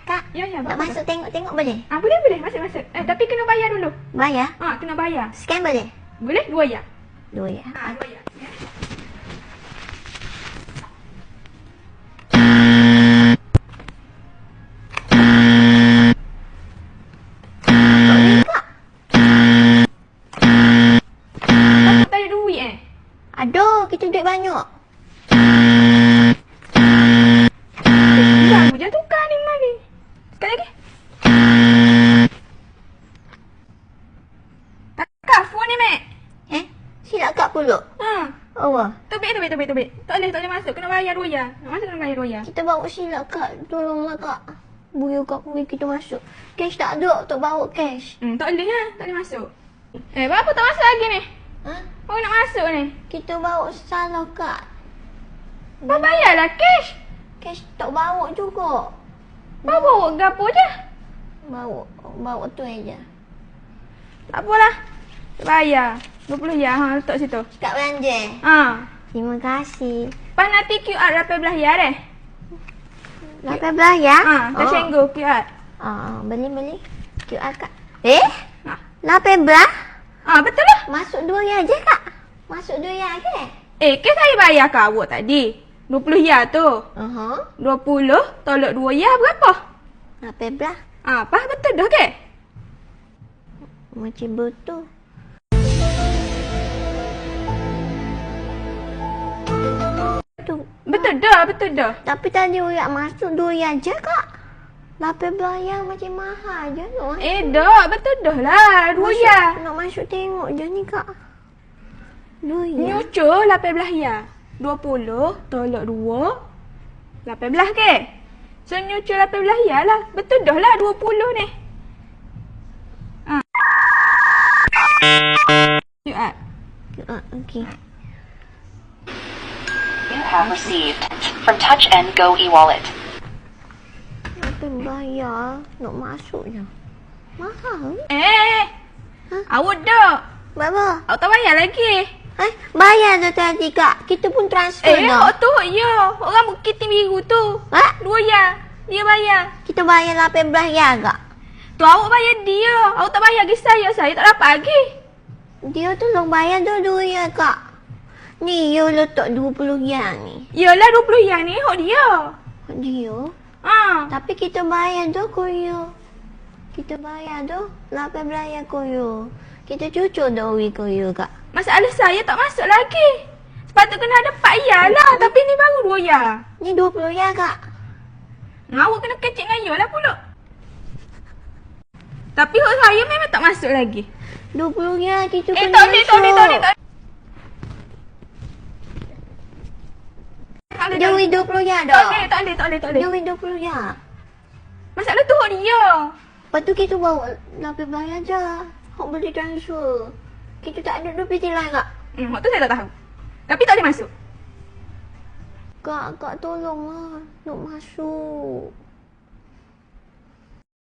Kak, Ya, ya, nak bagus. masuk tengok-tengok boleh? Boleh, boleh. Masuk. Tapi kena bayar dulu. Bayar? Kena bayar. Scan boleh? Boleh? 2 ya? 2 ya? 2 ya. Ya. Tak boleh Kak? Takut tak ada duit Aduh, kita duit banyak. Baru je tukar ni mari. Sekali lagi. Takak phone ni, Mek. Silap Kak pulak. Allah. Tobek. Tak boleh masuk. Kena bayar 2 ya. Nak masuk kena bayar 2 ya. Kita bawa silap Kak. Tolonglah Kak. Buyur Kak beri kita masuk. Cash tak ada untuk bawa cash. Tak boleh tak boleh masuk. Berapa tak masuk lagi ni? Baru nak masuk ni. Kita bawa salah Kak. Bayarlah cash. Cash tak bawa juga. Bawa gapo je. Bawa tu aja. Tak apalah. Bayar. 20 ya. Letak situ. Kak belanja. Terima kasih. Pas nanti QR 18 ya deh. 18 ya? Dah sengguh QR. Beli. QR Kak. 18? Betul lah. Masuk 2 ya je Kak. Masuk 2 ya ke? Ke saya bayar ke awak tadi? 20 ya tu. 20 tolak 2 ya berapa? 18. Apa betul dah ke? Macam betul. Betul dah. Tapi tadi orang masuk 2 ya je Kak. 18 ya macam mahal je. Dah, betul dah lah. 2 ya. Nak masuk tengok je ni Kak. 2 ya. Nyucur 18 ya. 20 tolak 2. 18 ke? So nyucur 18 ya lah. Betul dah lah 20 ni. QR. Okey. You have received from Touch and Go e-wallet. Apa bayar? Nak masuk je. Mahal. Awak dah. Berapa? Awak tak bayar lagi. Bayar dah tadi Kak. Kita pun transfer dah. Awak tu ya. Orang Bukit Biru tu. 2 ya. Dia bayar. Kita bayar 18 ya Kak. Tu awak bayar dia. Awak tak bayar lagi saya. Saya tak dapat lagi. Dia tolong bayar dah 2 ya Kak. Ni you letak 20 ya ni. Yalah 20 ya ni. Hak dia. Dia? Tapi kita bayar dah koyo. Kita bayar dah 18 ya koyo. Kita cucuk dah wi koyo Kak. Masalah saya tak masuk lagi. Sepatutnya kena ada 4 ya lah. Tapi ni baru 2 ya. Ni 20 ya Kak. Awak kena kecil dengan you lah pula. Tapi hak saya memang tak masuk lagi. 20 ya kita kena tak boleh. Dia win 20 ya dah. Tak boleh. Dia win 20 ya. Masalah tu hak dia. Lepas tu kita bawa 18 aja. Hak boleh transfer. Kita tak ada duit lain Kak. Hak tu saya tak tahu. Tapi tak boleh masuk. Kak tolonglah. Nak masuk.